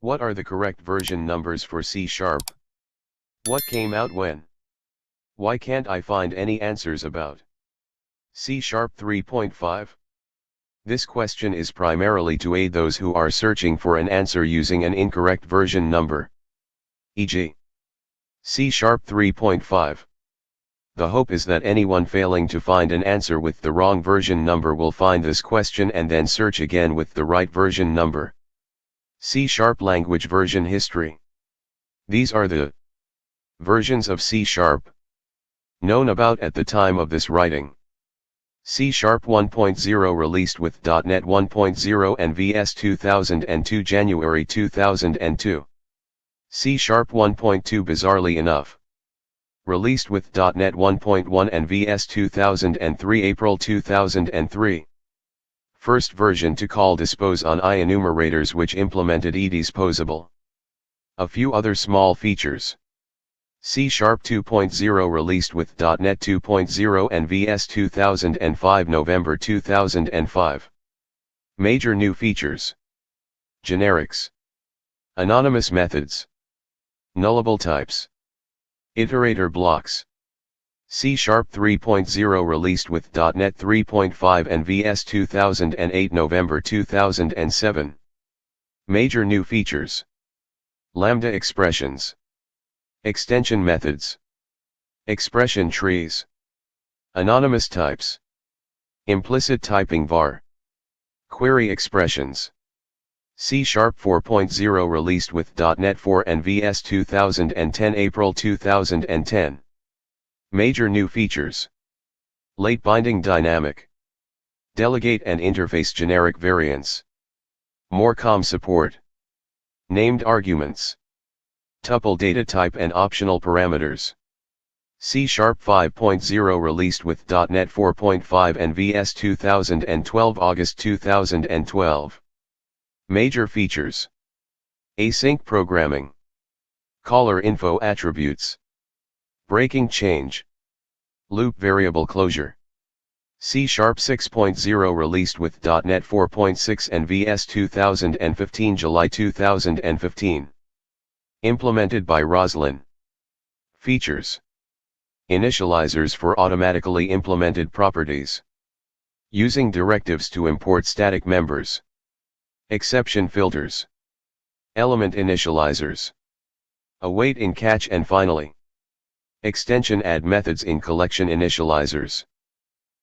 What are the correct version numbers for C#? What came out when? Why can't I find any answers about C# 3.5? This question is primarily to aid those who are searching for an answer using an incorrect version number, e.g. C# 3.5. The hope is that anyone failing to find an answer with the wrong version number will find this question and then search again with the right version number. C# language version history. These are the versions of C# known about at the time of this writing. C# 1.0 released with .NET 1.0 and VS 2002 January 2002. C# 1.2 bizarrely enough released with .NET 1.1 and VS 2003 April 2003. First version to call dispose on enumerators which implemented edisposable. A few other small features. C# 2.0 released with .NET 2.0 and VS 2005 November 2005. Major new features. Generics. Anonymous methods. Nullable types. Iterator blocks. C# 3.0 released with .NET 3.5 and VS 2008 November 2007. Major new features. Lambda expressions. Extension methods. Expression trees. Anonymous types. Implicit typing var. Query expressions. C# 4.0 released with .NET 4 and VS 2010 April 2010. Major new features. Late binding dynamic. Delegate and interface generic variants. More COM support. Named arguments. Tuple data type and optional parameters. C# 5.0 released with .NET 4.5 and VS 2012 August 2012. Major features. Async programming. Caller info attributes. Breaking change. Loop variable closure. C# 6.0 released with .NET 4.6 and VS 2015 July 2015. Implemented by Roslyn. Features. Initializers for automatically implemented properties. Using directives to import static members. Exception filters. Element initializers. Await in catch and finally. Extension add methods in collection initializers.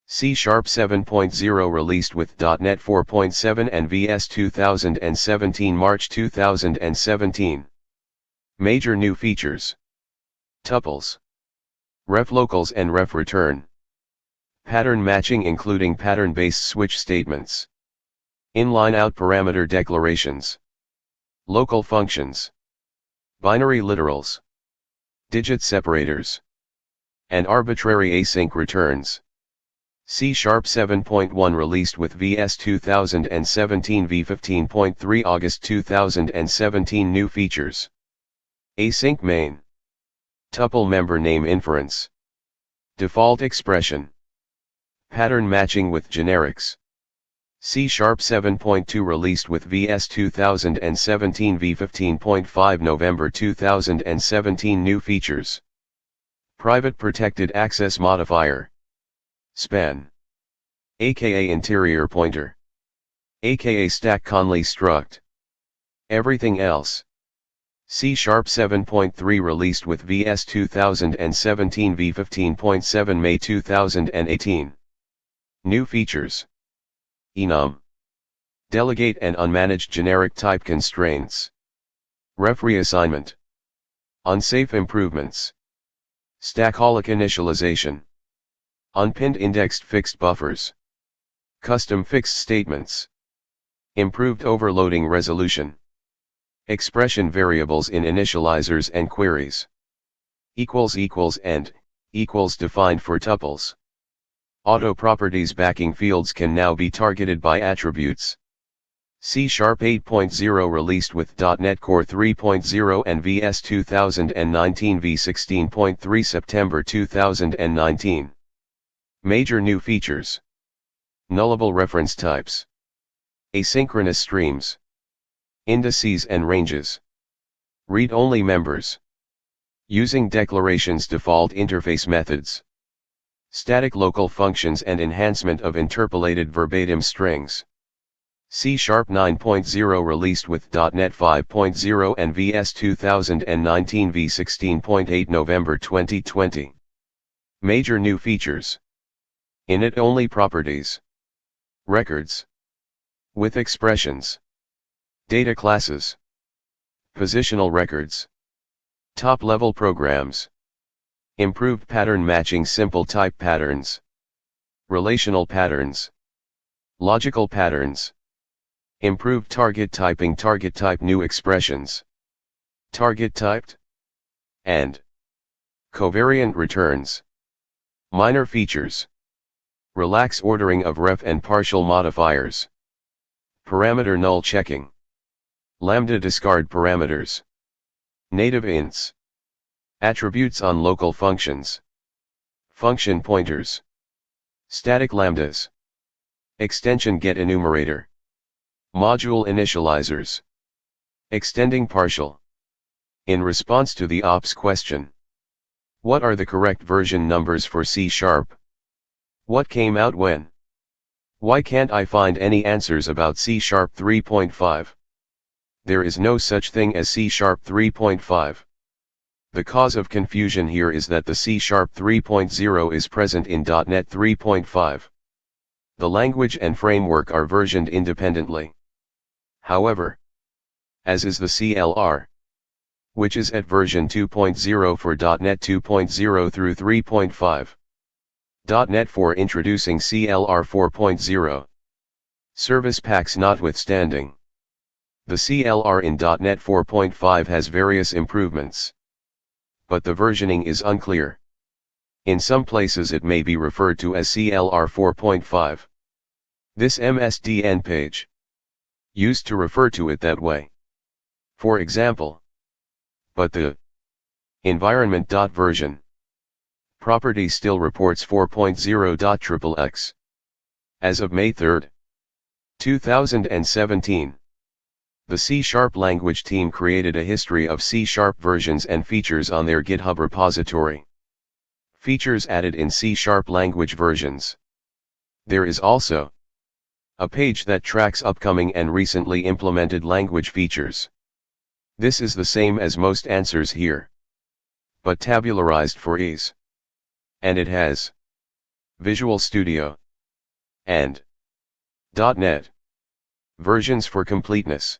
C# 7.0 released with .NET 4.7 and VS 2017 March 2017. Major new features. Tuples. Ref locals and ref return. Pattern matching including pattern-based switch statements. Inline out parameter declarations. Local functions. Binary literals. Digit separators. And arbitrary async returns. C# 7.1 released with VS 2017 v15.3 August 2017 new features. Async main. Tuple member name inference. Default expression. Pattern matching with generics. C# 7.2 released with VS 2017 v15.5 November 2017 new features. Private protected access modifier. Span. aka interior pointer. aka stack Conley struct. Everything else. C# 7.3 released with VS 2017 v15.7 May 2018. New features. Enum. Delegate and unmanaged generic type constraints. Ref reassignment. Unsafe improvements. Stackaholic initialization. Unpinned indexed fixed buffers. Custom fixed statements. Improved overloading resolution. Expression variables in initializers and queries. And defined for tuples. Auto properties backing fields can now be targeted by attributes. C# 8.0 released with .NET Core 3.0 and VS 2019 v16.3 September 2019. Major new features. Nullable reference types. Asynchronous streams. Indices and ranges. Read-only members. Using declarations default interface methods. Static local functions and enhancement of interpolated verbatim strings. C# 9.0 released with .NET 5.0 and VS 2019 v16.8 November 2020. Major new features. Init-only properties. Records. With expressions. Data classes. Positional records. Top-level programs. Improved pattern matching, simple type patterns. Relational patterns. Logical patterns. Improved target typing, target type new expressions. Target typed. And covariant returns. Minor features. Relax ordering of ref and partial modifiers. Parameter null checking. Lambda discard parameters. Native ints. Attributes on local functions. Function pointers. Static lambdas. Extension get enumerator. Module initializers. Extending partial. In response to the ops question. What are the correct version numbers for C#? What came out when? Why can't I find any answers about C# 3.5? There is no such thing as C# 3.5. The cause of confusion here is that the C# 3.0 is present in .NET 3.5. The language and framework are versioned independently. However, as is the CLR, which is at version 2.0 for .NET 2.0 through 3.5. .NET 4 introducing CLR 4.0. Service packs notwithstanding. The CLR in .NET 4.5 has various improvements. But the versioning is unclear. In some places it may be referred to as CLR 4.5. This MSDN page used to refer to it that way. For example, but the environment.version property still reports 4.0.xxx. As of May 3, 2017, the C# language team created a history of C# versions and features on their GitHub repository. Features added in C# language versions. There is also a page that tracks upcoming and recently implemented language features. This is the same as most answers here, but tabularized for ease. And it has Visual Studio and .NET versions for completeness.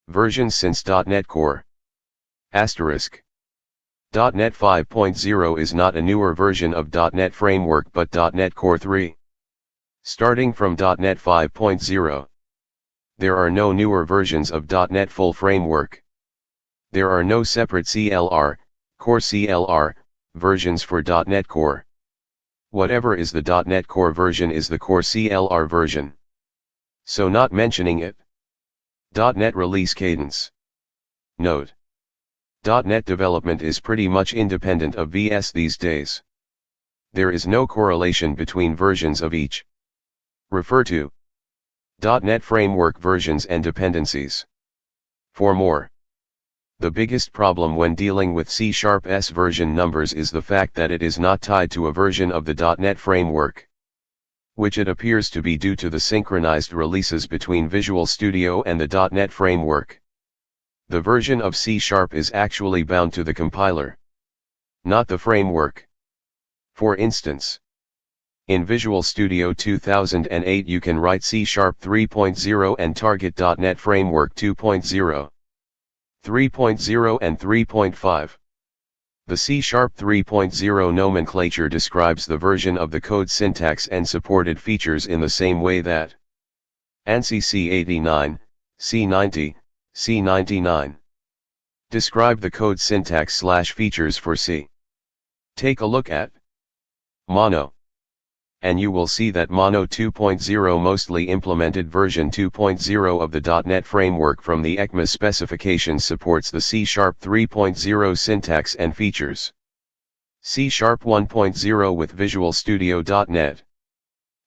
Versions since .NET Core. Asterisk. .NET 5.0 is not a newer version of .NET Framework but .NET Core 3. Starting from .NET 5.0. There are no newer versions of .NET Full Framework. There are no separate CLR, Core CLR, versions for .NET Core. Whatever is the .NET Core version is the Core CLR version. So not mentioning it. .NET release cadence. Note. .NET development is pretty much independent of VS these days. There is no correlation between versions of each. Refer to .NET Framework versions and dependencies. For more. The biggest problem when dealing with C#'s version numbers is the fact that it is not tied to a version of the .NET Framework, which it appears to be due to the synchronized releases between Visual Studio and the .NET Framework. The version of C# is actually bound to the compiler, not the framework. For instance, in Visual Studio 2008 you can write C# 3.0 and target .NET Framework 2.0. 3.0 and 3.5. The C# 3.0 nomenclature describes the version of the code syntax and supported features in the same way that ANSI C89, C90, C99 describe the code syntax/features for C. Take a look at Mono, and you will see that Mono 2.0 mostly implemented version 2.0 of the .NET Framework from the ECMAS specifications supports the C# 3.0 syntax and features. C# 1.0 with Visual Studio .NET.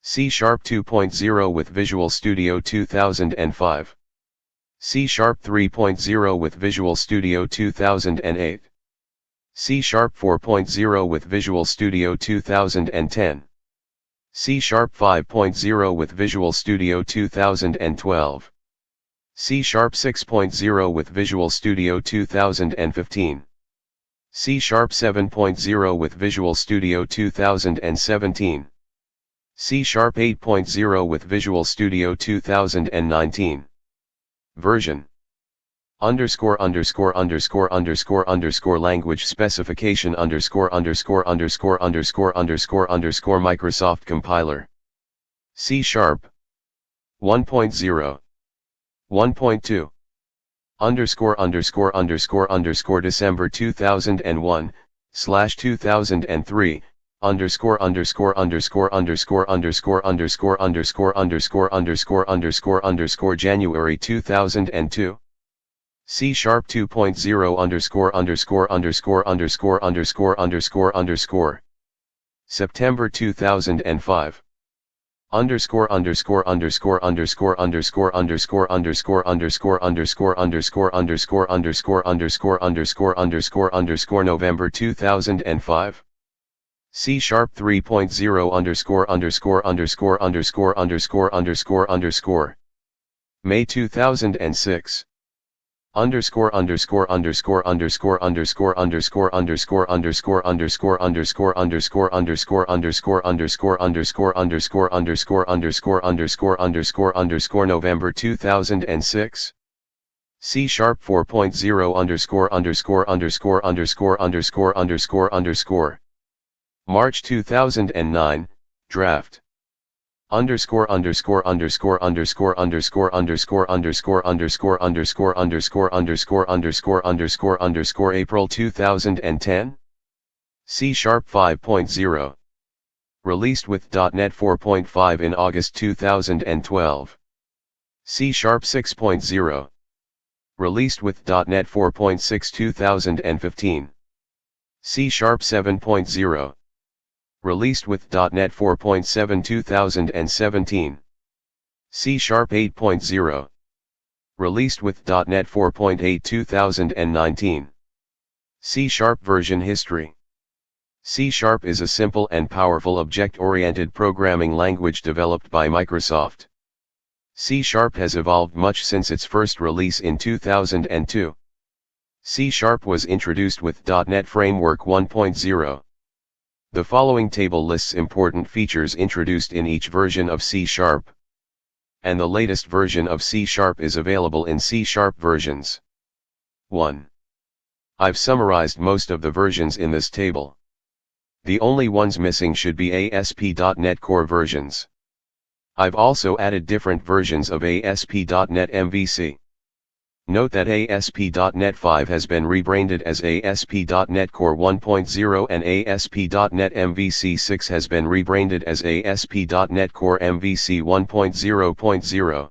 C# 2.0 with Visual Studio 2005. C# 3.0 with Visual Studio 2008. C# 4.0 with Visual Studio 2010. C# 5.0 with Visual Studio 2012. C# 6.0 with Visual Studio 2015. C# 7.0 with Visual Studio 2017. C# 8.0 with Visual Studio 2019. Version _______ language specification _________ Microsoft compiler C# 1.0 1.2 December 2001 /2003 January 2002 C# 2.0 September 2005 November 2005 C# 3.0 May 2006 November 2006 C# 4.0 March 2009 draft April 2010 C# 5.0 released with .NET 4.5 in August 2012 C# 6.0 released with .NET 4.6 2015 C# 7.0 released with .NET 4.7 2017 C# 8.0 released with .NET 4.8 2019 C# version history C# is a simple and powerful object-oriented programming language developed by Microsoft. C# has evolved much since its first release in 2002. C# was introduced with .NET Framework 1.0. The following table lists important features introduced in each version of C#, and the latest version of C# is available in C# versions. 1. I've summarized most of the versions in this table. The only ones missing should be ASP.NET Core versions. I've also added different versions of ASP.NET MVC. Note that ASP.NET 5 has been rebranded as ASP.NET Core 1.0 and ASP.NET MVC 6 has been rebranded as ASP.NET Core MVC 1.0.0.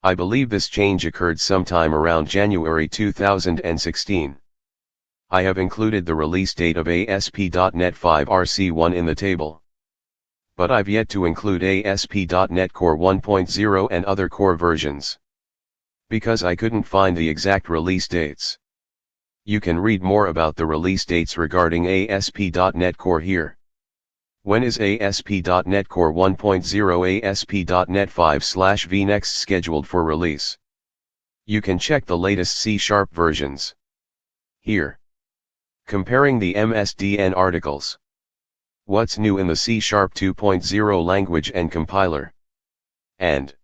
I believe this change occurred sometime around January 2016. I have included the release date of ASP.NET 5 RC1 in the table. But I've yet to include ASP.NET Core 1.0 and other core versions, because I couldn't find the exact release dates. You can read more about the release dates regarding ASP.NET Core here. When is ASP.NET Core 1.0 ASP.NET 5/V next scheduled for release? You can check the latest C# versions here. Comparing the MSDN articles. What's new in the C# 2.0 language and compiler? And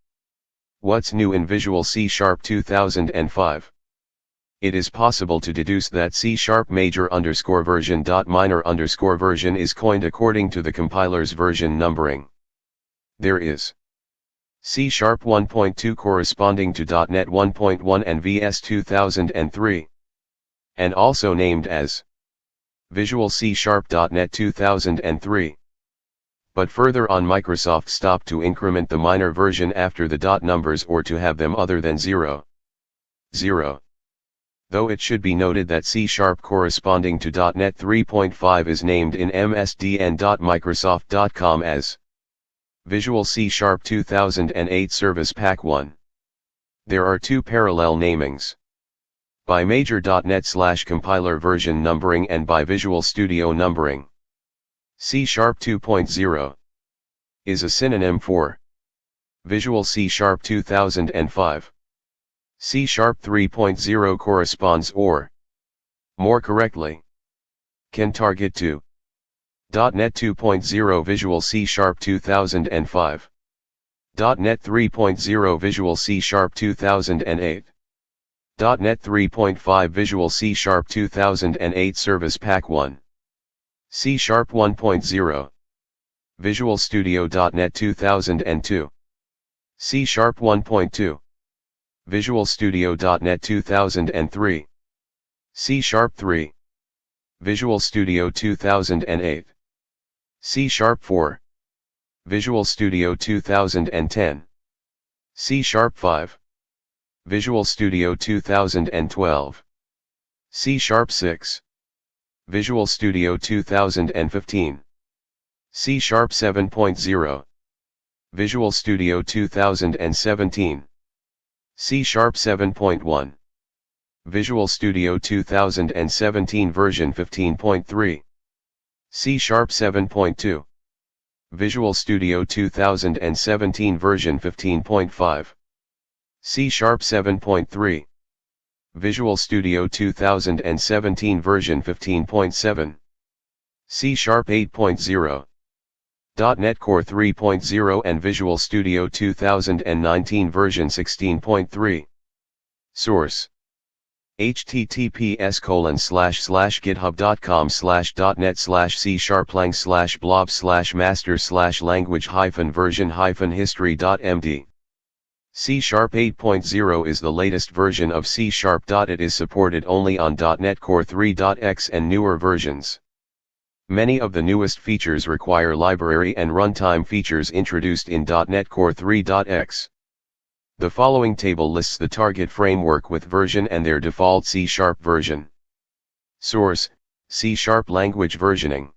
what's new in Visual C# 2005? It is possible to deduce that C# major_version.minor_version is coined according to the compiler's version numbering. There is C# 1.2 corresponding to .NET 1.1 and VS 2003, and also named as Visual C# .NET 2003. But further on, Microsoft stopped to increment the minor version after the dot numbers or to have them other than 0. Though it should be noted that C# corresponding to .NET 3.5 is named in msdn.microsoft.com as Visual C# 2008 Service Pack 1. There are two parallel namings. By Major.NET/compiler version numbering and by Visual Studio numbering. C# 2.0 is a synonym for Visual C# 2005. C# 3.0 corresponds or, more correctly, can target to .NET 2.0 Visual C# 2005, .NET 3.0 Visual C# 2008, .NET 3.5 Visual C# 2008 Service Pack 1, C# 1.0, Visual Studio.NET 2002, C# 1.2, Visual Studio.NET 2003, C# 3, Visual Studio 2008, C# 4, Visual Studio 2010, C# 5, Visual Studio 2012, C# 6, Visual Studio 2015, C# 7.0, Visual Studio 2017, C# 7.1, Visual Studio 2017 version 15.3, C# 7.2, Visual Studio 2017 version 15.5, C# 7.3, Visual Studio 2017 version 15.7, C# 8.0, .NET Core 3.0 and Visual Studio 2019 version 16.3. Source: https://github.com/.net/c#lang/blob/master/language-version-history.md. C# 8.0 is the latest version of C#. It is supported only on .NET Core 3.x and newer versions. Many of the newest features require library and runtime features introduced in .NET Core 3.x. The following table lists the target framework with version and their default C# version. Source: C# language versioning.